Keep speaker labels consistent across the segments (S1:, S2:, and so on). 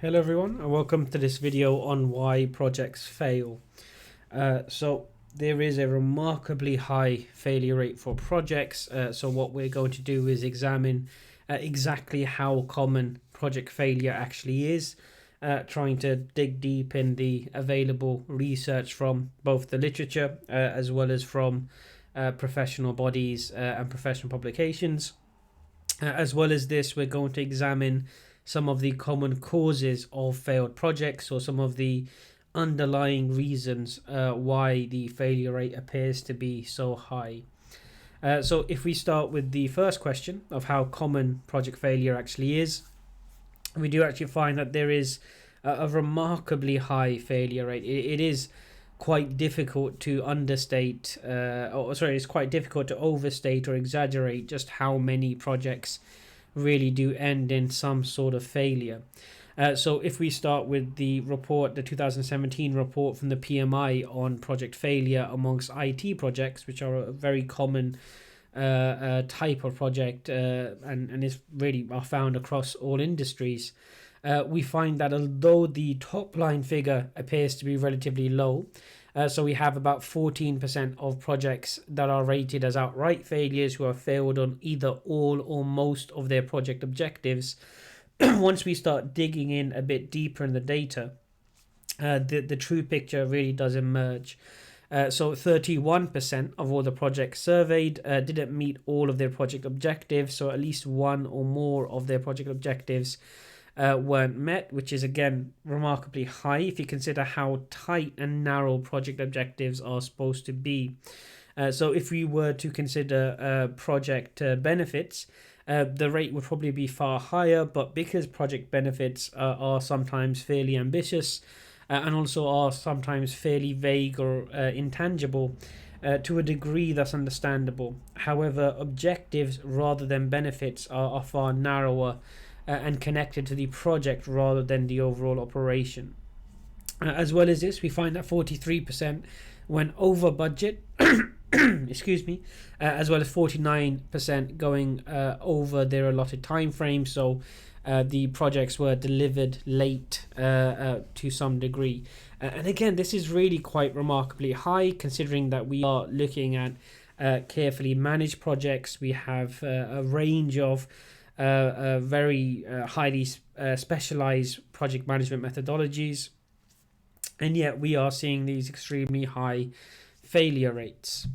S1: Hello everyone and welcome to this video on why projects fail. So there is a remarkably high failure rate for projects. So what we're going to do is examine exactly how common project failure actually is, trying to dig deep in the available research from both the literature as well as from professional bodies and professional publications. As well as this, we're going to examine some of the common causes of failed projects, or some of the underlying reasons why the failure rate appears to be so high. So if we start with the first question of how common project failure actually is, we do actually find that there is a remarkably high failure rate. It is quite difficult to understate, it's quite difficult to overstate or exaggerate just how many projects really do end in some sort of failure. So if we start with the 2017 report from the PMI on project failure amongst IT projects, which are a very common type of project and is really are found across all industries, we find that although the top line figure appears to be relatively low, so we have about 14% of projects that are rated as outright failures who have failed on either all or most of their project objectives. Once we start digging in a bit deeper in the data, the true picture really does emerge. So 31% of all the projects surveyed didn't meet all of their project objectives, so at least one or more of their project objectives weren't met, which is again remarkably high if you consider how tight and narrow project objectives are supposed to be. So if we were to consider project benefits, the rate would probably be far higher, but because project benefits are sometimes fairly ambitious and also are sometimes fairly vague or intangible, to a degree that's understandable. However, objectives rather than benefits are far narrower and connected to the project rather than the overall operation. As well as this, we find that 43% went over budget, excuse me, as well as 49% going over their allotted time frame. So the projects were delivered late to some degree. And again, this is really quite remarkably high, considering that we are looking at carefully managed projects. We have a range of very highly specialized project management methodologies, and yet we are seeing these extremely high failure rates.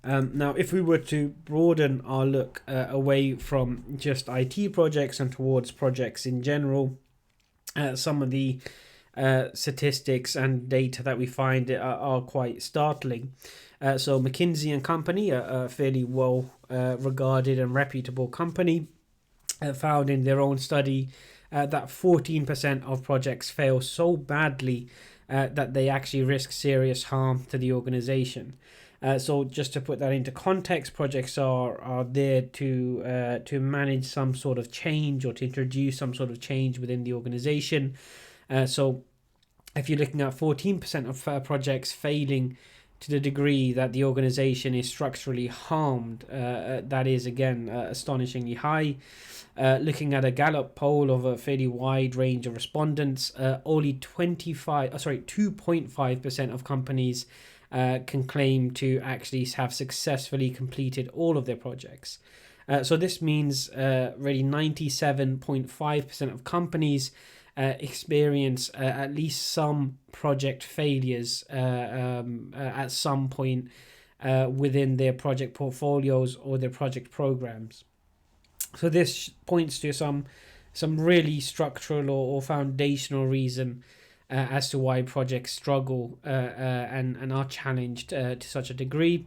S1: Now, if we were to broaden our look away from just IT projects and towards projects in general, some of the statistics and data that we find are quite startling. So McKinsey and Company, a fairly well regarded and reputable company, found in their own study that 14% of projects fail so badly that they actually risk serious harm to the organization. So just to put that into context, projects are there to manage some sort of change or to introduce some sort of change within the organization. So if you're looking at 14% of projects failing to the degree that the organization is structurally harmed, that is again astonishingly high. Looking at a Gallup poll of a fairly wide range of respondents, only 2.5% of companies can claim to actually have successfully completed all of their projects. So this means really 97.5% of companies experience at least some project failures at some point within their project portfolios or their project programs. So this points to some really structural or foundational reason as to why projects struggle and are challenged to such a degree.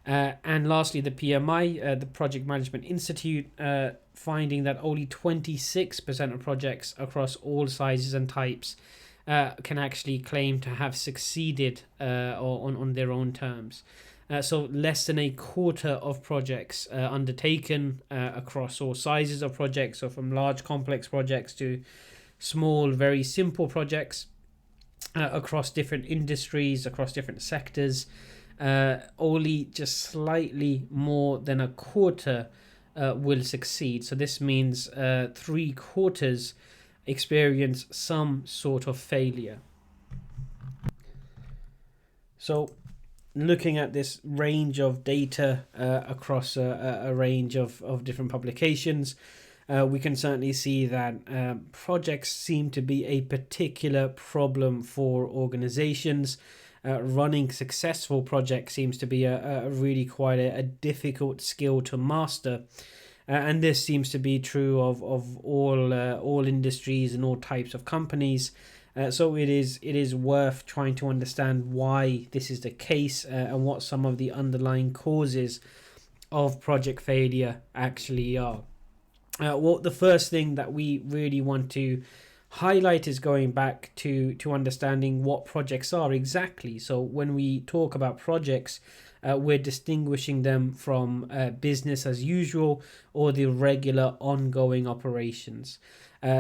S1: And lastly, the PMI, the Project Management Institute, finding that only 26% of projects across all sizes and types can actually claim to have succeeded on their own terms. So less than a quarter of projects undertaken across all sizes of projects, so from large complex projects to small, very simple projects across different industries, across different sectors, only just slightly more than a quarter will succeed. So this means 3/4 experience some sort of failure. So looking at this range of data across a range of different publications, we can certainly see that projects seem to be a particular problem for organizations. Running successful projects seems to be a really quite a difficult skill to master. And this seems to be true of all industries and all types of companies. So it is worth trying to understand why this is the case and what some of the underlying causes of project failure actually are. Well, the first thing that we really want to highlight is going back to understanding what projects are exactly. So when we talk about projects, we're distinguishing them from business as usual or the regular ongoing operations.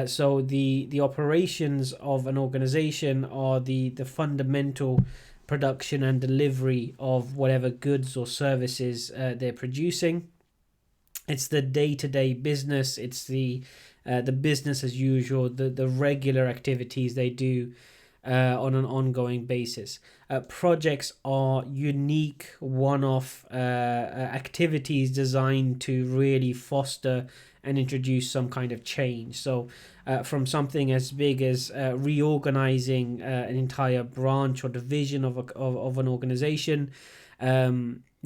S1: So the operations of an organization are the fundamental production and delivery of whatever goods or services they're producing. It's the day-to-day business. It's the business as usual, the regular activities they do on an ongoing basis. Projects are unique, one-off activities designed to really foster and introduce some kind of change. So from something as big as reorganizing an entire branch or division of an organization,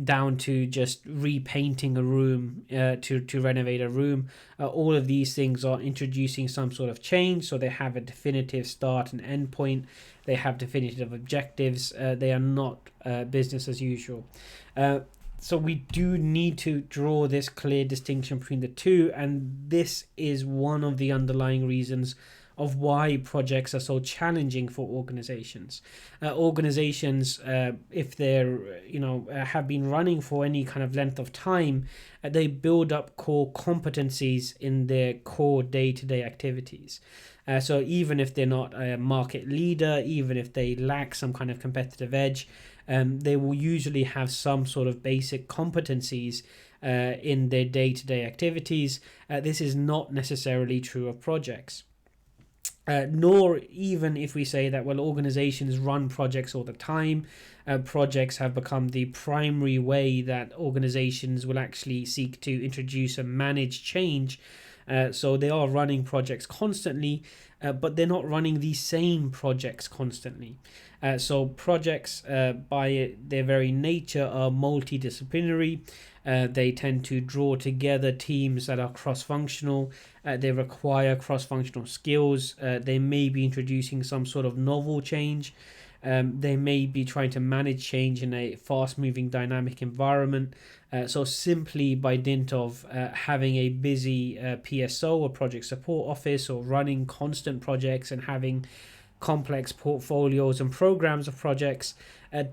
S1: down to just repainting a room to renovate a room. All of these things are introducing some sort of change, so they have a definitive start and end point. They have definitive objectives. They are not business as usual. So we do need to draw this clear distinction between the two, and this is one of the underlying reasons of why projects are so challenging for organizations. Organizations, if they're have been running for any kind of length of time, they build up core competencies in their core day-to-day activities. So even if they're not a market leader, even if they lack some kind of competitive edge, they will usually have some sort of basic competencies in their day-to-day activities. This is not necessarily true of projects. Nor even if we say that, well, organizations run projects all the time. Projects have become the primary way that organizations will actually seek to introduce and manage change. So they are running projects constantly, but they're not running the same projects constantly. So projects, by their very nature, are multidisciplinary. They tend to draw together teams that are cross-functional. They require cross-functional skills. They may be introducing some sort of novel change. They may be trying to manage change in a fast-moving, dynamic environment. So simply by dint of having a busy PSO or project support office, or running constant projects and having complex portfolios and programs of projects,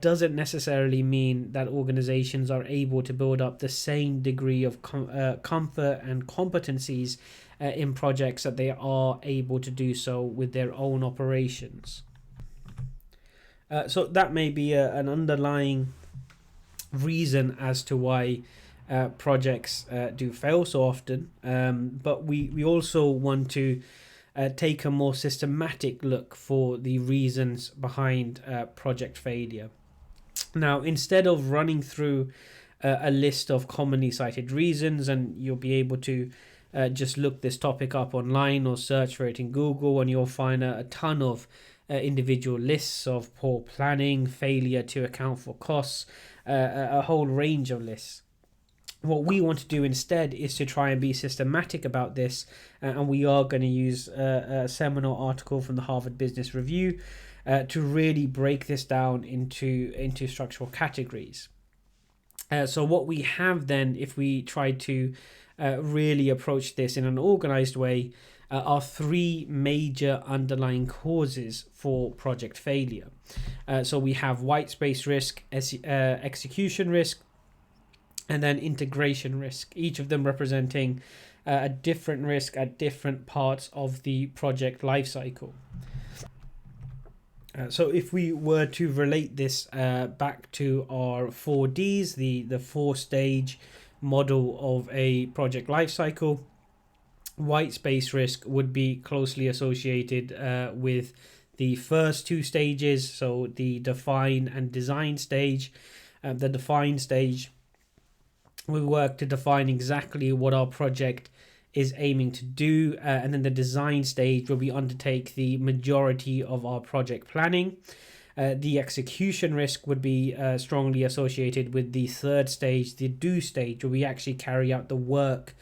S1: doesn't necessarily mean that organizations are able to build up the same degree of comfort and competencies in projects that they are able to do so with their own operations. So that may be an underlying reason as to why projects do fail so often, but we also want to take a more systematic look for the reasons behind project failure. Now, instead of running through a list of commonly cited reasons, and you'll be able to just look this topic up online or search for it in Google, and you'll find a ton of individual lists of poor planning, failure to account for costs, a whole range of lists. What we want to do instead is to try and be systematic about this, and we are going to use a seminal article from the Harvard Business Review to really break this down into structural categories. So what we have then, if we try to really approach this in an organized way, are three major underlying causes for project failure. So we have white space risk, execution risk, and then integration risk, each of them representing a different risk at different parts of the project lifecycle. So if we were to relate this back to our 4Ds, the 4-stage model of a project lifecycle, white space risk would be closely associated with the first two stages, so the define and design stage. The define stage, we work to define exactly what our project is aiming to do, and then the design stage where we undertake the majority of our project planning. The execution risk would be strongly associated with the third stage, the do stage, where we actually carry out the work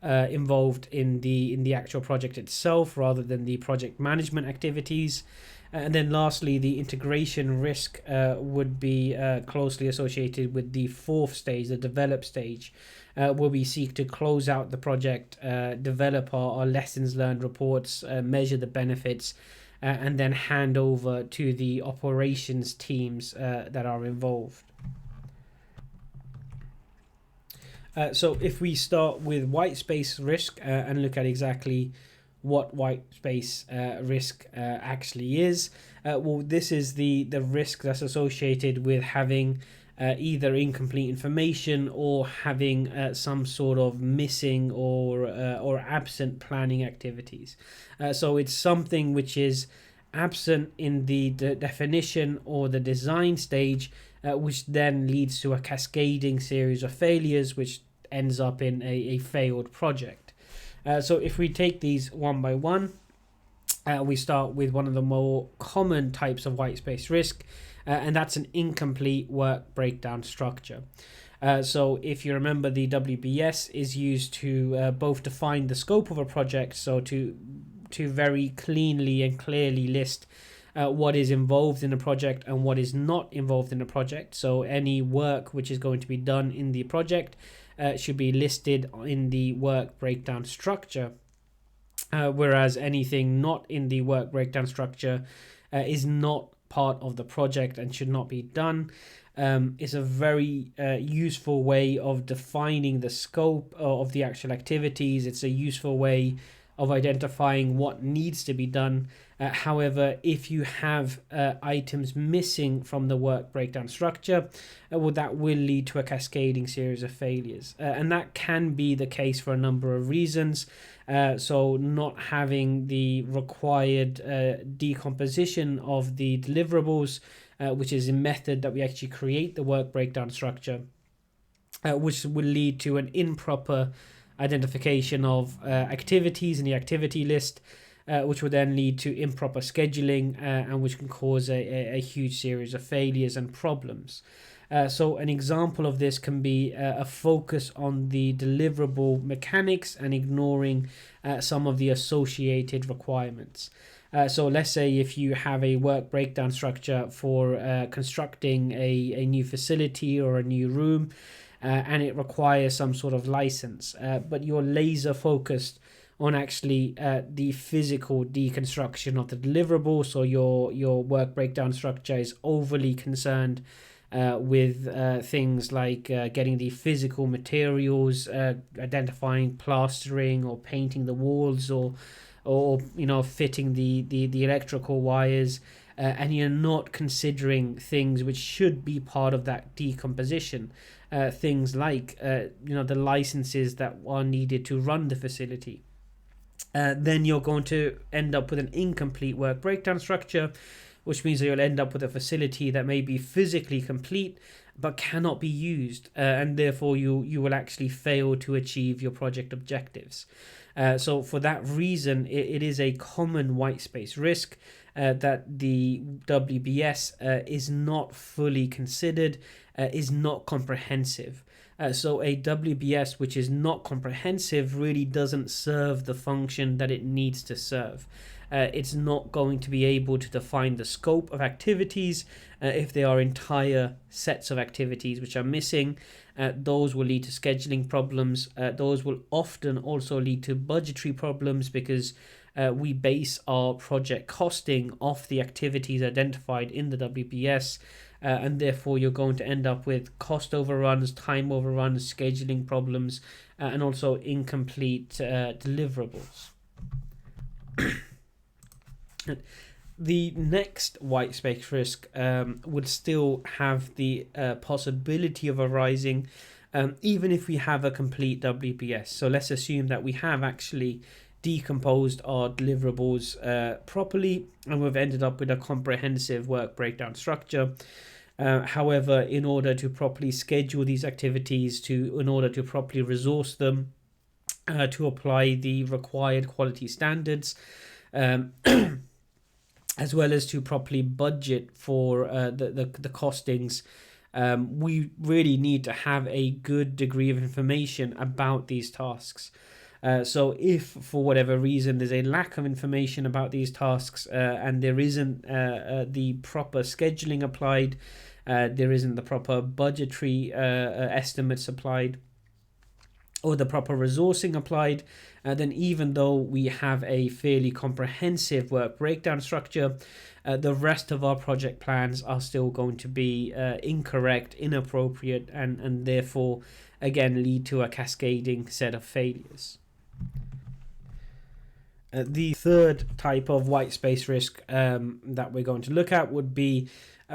S1: involved in the actual project itself rather than the project management activities. And then lastly, the integration risk would be closely associated with the fourth stage, the develop stage, where we seek to close out the project, develop our lessons learned reports, measure the benefits, and then hand over to the operations teams that are involved. So if we start with white space risk and look at exactly what white space risk actually is, well, this is the risk that's associated with having either incomplete information or having some sort of missing or absent planning activities. So it's something which is absent in the definition or the design stage, which then leads to a cascading series of failures, which ends up in a failed project. So if we take these one by one, we start with one of the more common types of white space risk, and that's an incomplete work breakdown structure. So if you remember, the WBS is used to both define the scope of a project, so to very cleanly and clearly list what is involved in a project and what is not involved in a project. So any work which is going to be done in the project should be listed in the work breakdown structure, whereas anything not in the work breakdown structure is not part of the project and should not be done. It's a very useful way of defining the scope of the actual activities. It's a useful way of identifying what needs to be done. However, if you have items missing from the work breakdown structure, well, that will lead to a cascading series of failures. And that can be the case for a number of reasons. So not having the required decomposition of the deliverables, which is a method that we actually create the work breakdown structure, which will lead to an improper identification of activities in the activity list, which would then lead to improper scheduling, and which can cause a huge series of failures and problems. So an example of this can be a focus on the deliverable mechanics and ignoring some of the associated requirements. So let's say if you have a work breakdown structure for constructing a new facility or a new room, and it requires some sort of license, but you're laser focused on actually the physical deconstruction of the deliverable. So your work breakdown structure is overly concerned with things like getting the physical materials, identifying plastering or painting the walls, or fitting the electrical wires, and you're not considering things which should be part of that decomposition. Things like the licenses that are needed to run the facility. Then you're going to end up with an incomplete work breakdown structure, which means that you'll end up with a facility that may be physically complete but cannot be used, and therefore you will actually fail to achieve your project objectives. So for that reason, it is a common white space risk that the WBS is not fully considered, is not comprehensive. So a WBS which is not comprehensive really doesn't serve the function that it needs to serve. It's not going to be able to define the scope of activities. If there are entire sets of activities which are missing, those will lead to scheduling problems. Those will often also lead to budgetary problems, because we base our project costing off the activities identified in the WBS, and therefore you're going to end up with cost overruns, time overruns, scheduling problems, and also incomplete deliverables. The next white space risk would still have the possibility of arising, even if we have a complete WBS. So let's assume that we have actually decomposed our deliverables properly, and we've ended up with a comprehensive work breakdown structure. However, in order to properly schedule these activities, in order to properly resource them, to apply the required quality standards, as well as to properly budget for the costings, we really need to have a good degree of information about these tasks. So if for whatever reason there's a lack of information about these tasks, and there isn't the proper scheduling applied, there isn't the proper budgetary estimates applied, or the proper resourcing applied, then even though we have a fairly comprehensive work breakdown structure, the rest of our project plans are still going to be incorrect, inappropriate, and therefore again lead to a cascading set of failures. The third type of white space risk that we're going to look at would be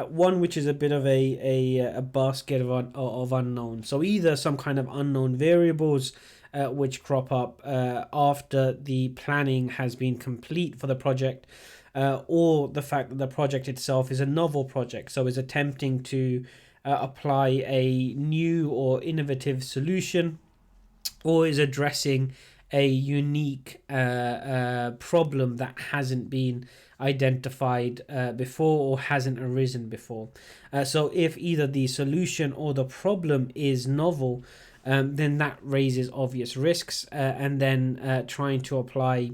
S1: one which is a bit of a basket of unknown. So either some kind of unknown variables which crop up after the planning has been complete for the project, or the fact that the project itself is a novel project, so is attempting to apply a new or innovative solution, or is addressing a unique problem that hasn't been identified before or hasn't arisen before. So if either the solution or the problem is novel, then that raises obvious risks, and then trying to apply,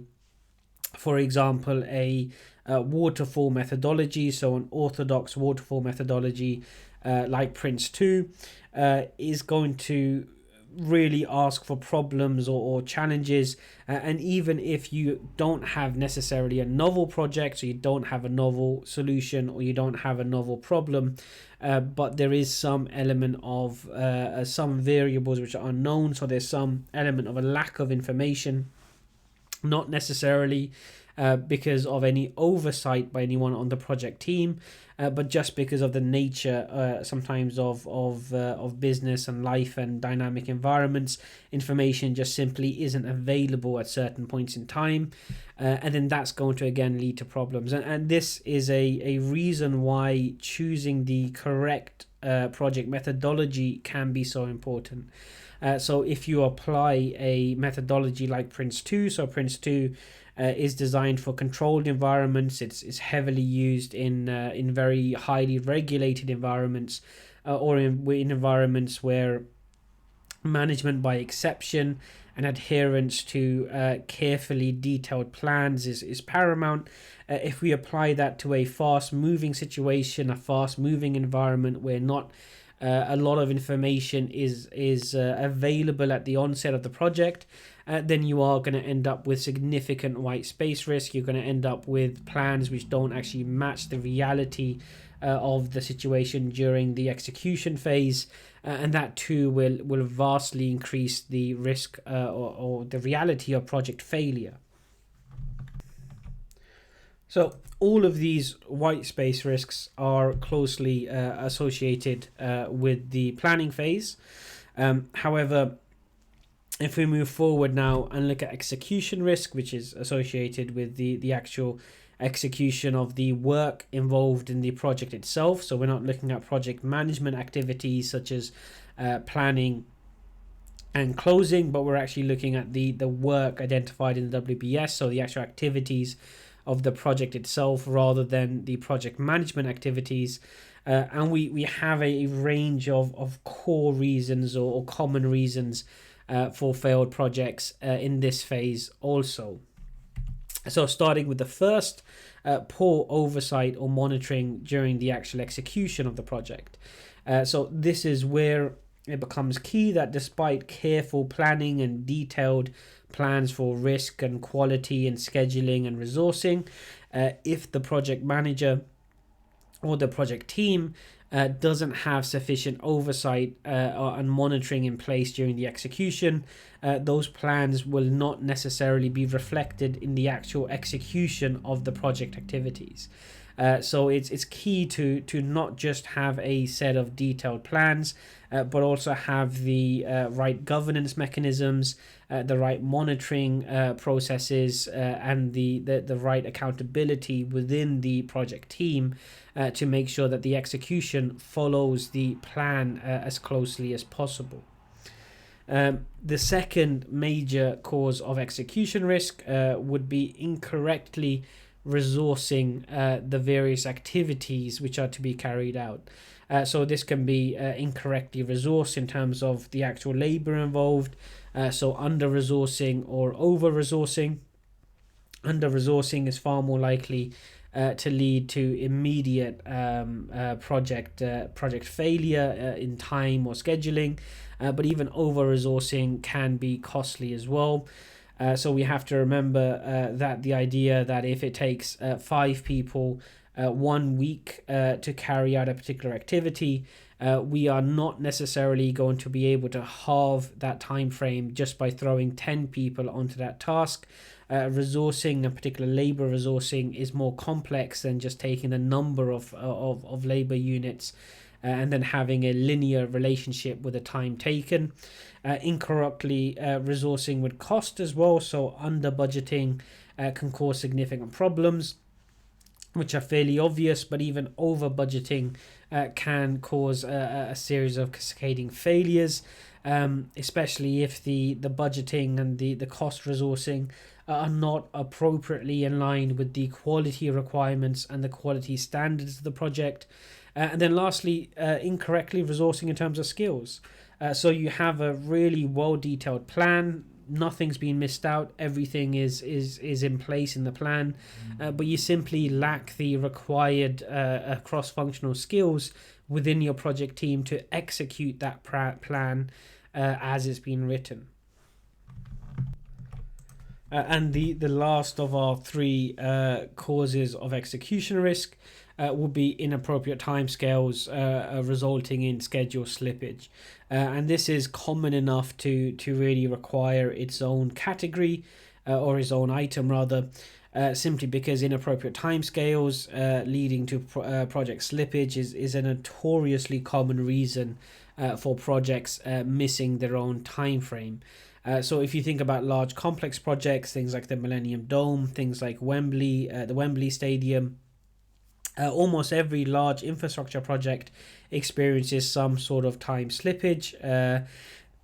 S1: for example, a waterfall methodology, so an orthodox waterfall methodology like Prince2, is going to really ask for problems or challenges, and even if you don't have necessarily a novel project, so you don't have a novel solution or you don't have a novel problem, but there is some element of some variables which are unknown, so there's some element of a lack of information, not necessarily because of any oversight by anyone on the project team, but just because of the nature sometimes of business and life and dynamic environments. Information just simply isn't available at certain points in time, and then that's going to again lead to problems. And this is a reason why choosing the correct project methodology can be so important. So if you apply a methodology like Prince2, so Prince2 is designed for controlled environments. It's heavily used in very highly regulated environments, or in environments where management by exception and adherence to carefully detailed plans is paramount. If we apply that to a fast-moving situation, a fast-moving environment where not a lot of information is available at the onset of the project, then you are going to end up with significant white space risk. You're going to end up with plans which don't actually match the reality of the situation during the execution phase, and that too will vastly increase the risk or the reality of project failure. So all of these white space risks are closely associated with the planning phase. However, if we move forward now and look at execution risk, which is associated with the actual execution of the work involved in the project itself. So we're not looking at project management activities such as planning and closing, but we're actually looking at the work identified in the WBS, so the actual activities of the project itself rather than the project management activities. And we have a range of core reasons or common reasons for failed projects in this phase also. So starting with the first, poor oversight or monitoring during the actual execution of the project. So this is where it becomes key that despite careful planning and detailed plans for risk and quality and scheduling and resourcing, if the project manager or the project team doesn't have sufficient oversight and monitoring in place during the execution, those plans will not necessarily be reflected in the actual execution of the project activities. So it's key to not just have a set of detailed plans, but also have the right governance mechanisms, the right monitoring processes, and the right accountability within the project team to make sure that the execution follows the plan as closely as possible. The second major cause of execution risk would be incorrectly resourcing the various activities which are to be carried out. So this can be incorrectly resourced in terms of the actual labor involved, so under-resourcing or over-resourcing. Under-resourcing is far more likely to lead to immediate project failure in time or scheduling, but even over-resourcing can be costly as well. So we have to remember that the idea that if it takes 5 people 1 week to carry out a particular activity, we are not necessarily going to be able to halve that time frame just by throwing 10 people onto that task. Resourcing, and particular labor resourcing, is more complex than just taking the number of labor units and then having a linear relationship with the time taken. Incorrectly resourcing would cost as well, so under budgeting can cause significant problems, which are fairly obvious, but even over budgeting can cause a series of cascading failures, especially if the budgeting and the cost resourcing are not appropriately in line with the quality requirements and the quality standards of the project. And then lastly, incorrectly resourcing in terms of skills. So you have a really well detailed plan, nothing's been missed out, everything is in place in the plan, but you simply lack the required cross-functional skills within your project team to execute that plan as it's been written. And the last of our 3 causes of execution risk will be inappropriate timescales resulting in schedule slippage. And this is common enough to really require its own category or its own item rather, simply because inappropriate timescales leading to project slippage is a notoriously common reason for projects missing their own time frame. So if you think about large complex projects, things like the Millennium Dome, things like Wembley, the Wembley Stadium, almost every large infrastructure project experiences some sort of time slippage.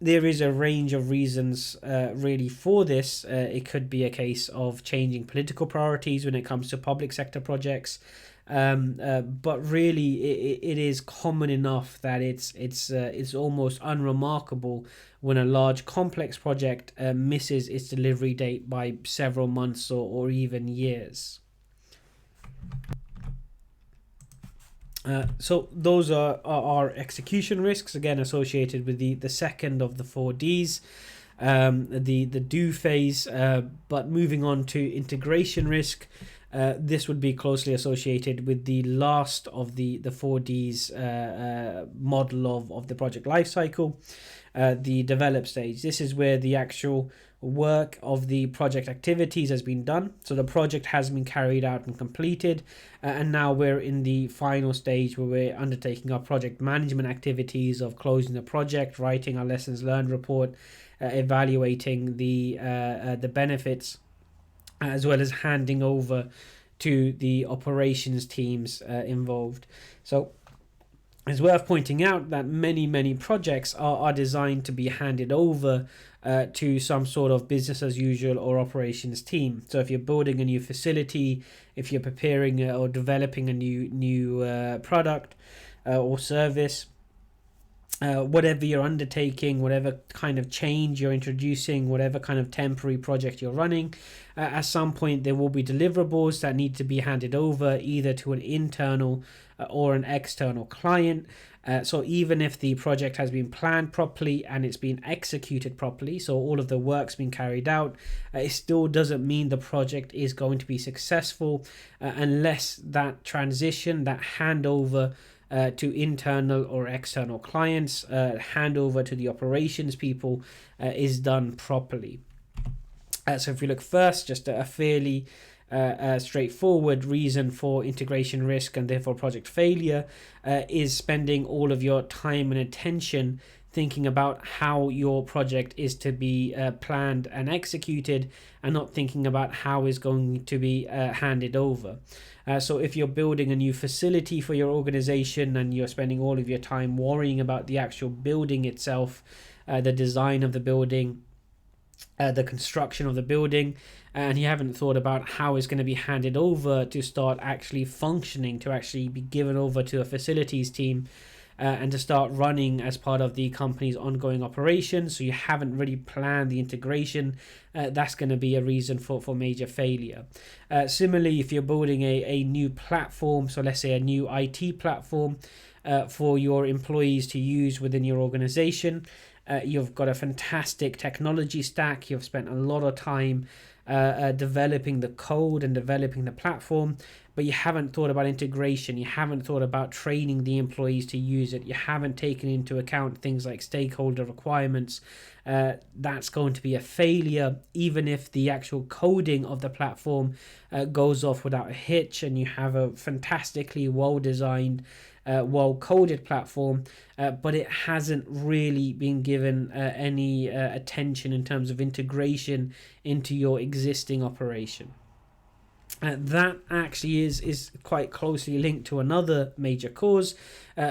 S1: There is a range of reasons really for this. It could be a case of changing political priorities when it comes to public sector projects. But really it is common enough that it's almost unremarkable when a large complex project misses its delivery date by several months or even years. So those are our execution risks, again associated with the second of the 4 Ds, the do phase. But moving on to integration risk, this would be closely associated with the last of the 4 Ds model of the project lifecycle, the develop stage. This is where the actual work of the project activities has been done. So the project has been carried out and completed, and now we're in the final stage where we're undertaking our project management activities of closing the project, writing our lessons learned report, evaluating the benefits, as well as handing over to the operations teams involved. So it's worth pointing out that many projects are designed to be handed over to some sort of business as usual or operations team. So if you're building a new facility, if you're preparing or developing a new product or service, whatever you're undertaking, whatever kind of change you're introducing, whatever kind of temporary project you're running, at some point there will be deliverables that need to be handed over either to an internal or an external client. So even if the project has been planned properly and it's been executed properly, so all of the work's been carried out, it still doesn't mean the project is going to be successful unless that transition, that handover to internal or external clients, handover to the operations people is done properly. So if we look first, just a fairly straightforward reason for integration risk and therefore project failure is spending all of your time and attention thinking about how your project is to be planned and executed, and not thinking about how it's going to be handed over. So if you're building a new facility for your organization and you're spending all of your time worrying about the actual building itself, the design of the building, the construction of the building, and you haven't thought about how it's going to be handed over to start actually functioning, to actually be given over to a facilities team, and to start running as part of the company's ongoing operations, so you haven't really planned the integration, that's going to be a reason for major failure. Similarly, if you're building a new platform, so let's say a new IT platform for your employees to use within your organization, you've got a fantastic technology stack, you've spent a lot of time developing the code and developing the platform, but you haven't thought about integration, you haven't thought about training the employees to use it, you haven't taken into account things like stakeholder requirements, that's going to be a failure, even if the actual coding of the platform goes off without a hitch and you have a fantastically well-designed, well-coded platform, but it hasn't really been given any attention in terms of integration into your existing operation. That actually is quite closely linked to another major cause,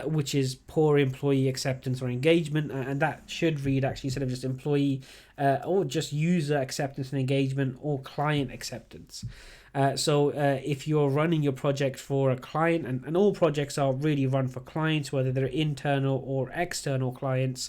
S1: which is poor employee acceptance or engagement, and that should read actually instead of just employee or just user acceptance and engagement, or client acceptance. So if you're running your project for a client, and all projects are really run for clients, whether they're internal or external clients,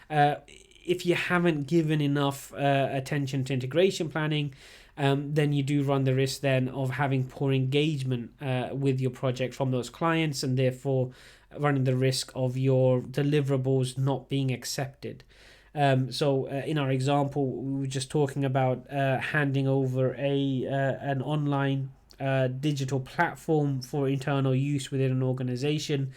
S1: if you haven't given enough attention to integration planning, then you do run the risk then of having poor engagement with your project from those clients, and therefore running the risk of your deliverables not being accepted. So in our example, we were just talking about handing over an online digital platform for internal use within an organization.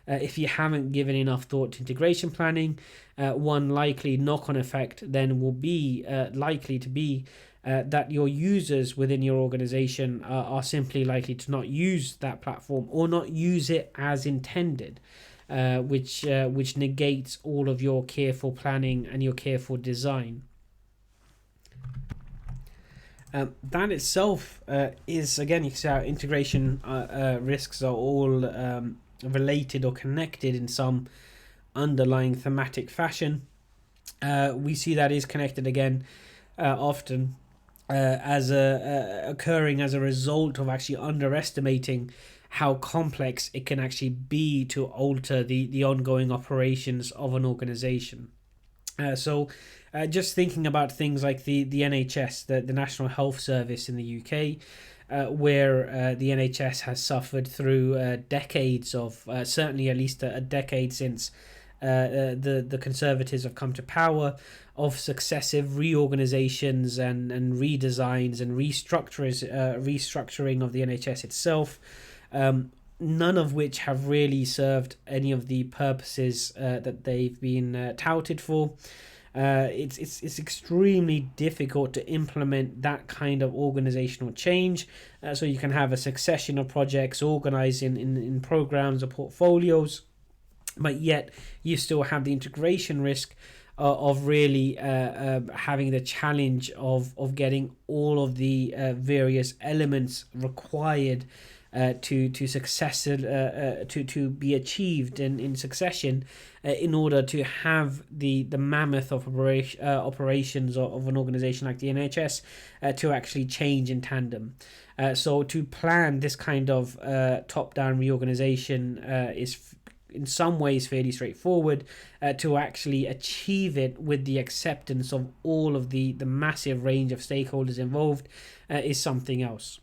S1: If you haven't given enough thought to integration planning, one likely knock-on effect then will be likely to be that your users within your organization are simply likely to not use that platform or not use it as intended, which negates all of your careful planning and your careful design. That itself is, again, you can see how integration risks are all related or connected in some underlying thematic fashion. We see that is connected again often as occurring as a result of actually underestimating how complex it can actually be to alter the ongoing operations of an organization. So just thinking about things like the NHS, the National Health Service in the UK, where the NHS has suffered through decades of, certainly at least a decade since the Conservatives have come to power, of successive reorganizations and redesigns and restructuring of the NHS itself, none of which have really served any of the purposes that they've been touted for. It's extremely difficult to implement that kind of organizational change. So you can have a succession of projects organized in programs or portfolios, but yet you still have the integration risk of really having the challenge of getting all of the various elements required to be achieved in succession in order to have the mammoth operations of an organization like the NHS to actually change in tandem. So to plan this kind of top-down reorganization is in some ways fairly straightforward. To actually achieve it with the acceptance of all of the massive range of stakeholders involved is something else.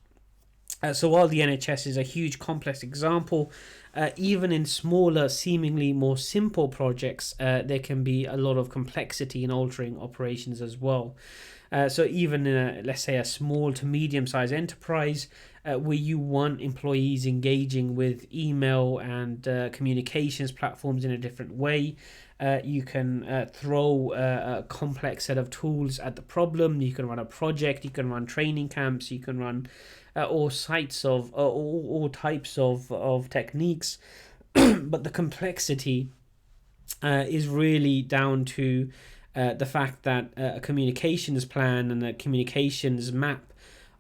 S1: So while the NHS is a huge complex example, even in smaller, seemingly more simple projects, there can be a lot of complexity in altering operations as well. So even in let's say a small to medium-sized enterprise, where you want employees engaging with email and communications platforms in a different way, You can throw a complex set of tools at the problem. You can run a project. You can run training camps. You can run all types of techniques. But the complexity is really down to the fact that a communications plan and a communications map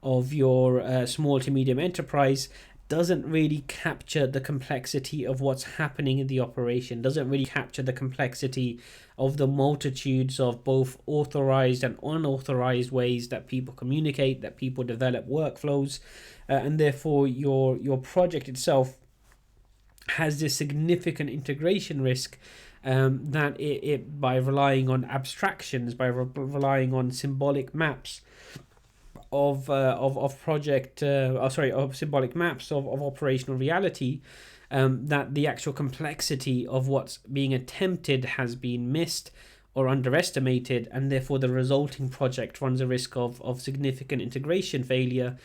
S1: of your small to medium enterprise doesn't really capture the complexity of what's happening in the operation, doesn't really capture the complexity of the multitudes of both authorized and unauthorized ways that people communicate, that people develop workflows, and therefore your project itself has this significant integration risk, that it by relying on abstractions, by relying on symbolic maps of project, of symbolic maps of operational reality, that the actual complexity of what's being attempted has been missed or underestimated, and therefore the resulting project runs a risk of significant integration failure,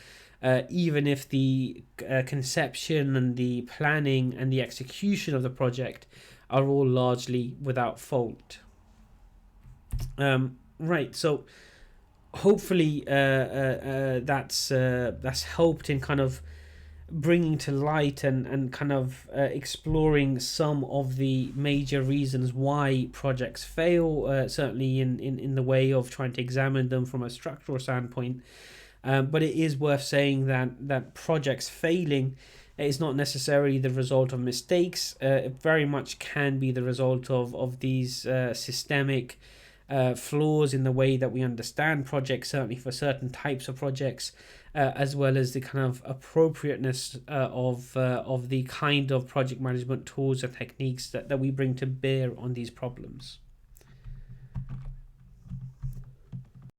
S1: even if the conception and the planning and the execution of the project are all largely without fault. Right, so hopefully that's helped in kind of bringing to light and kind of exploring some of the major reasons why projects fail, certainly in the way of trying to examine them from a structural standpoint. But it is worth saying that projects failing is not necessarily the result of mistakes. It very much can be the result of these systemic flaws in the way that we understand projects, certainly for certain types of projects, as well as the kind of appropriateness of the kind of project management tools and techniques that we bring to bear on these problems.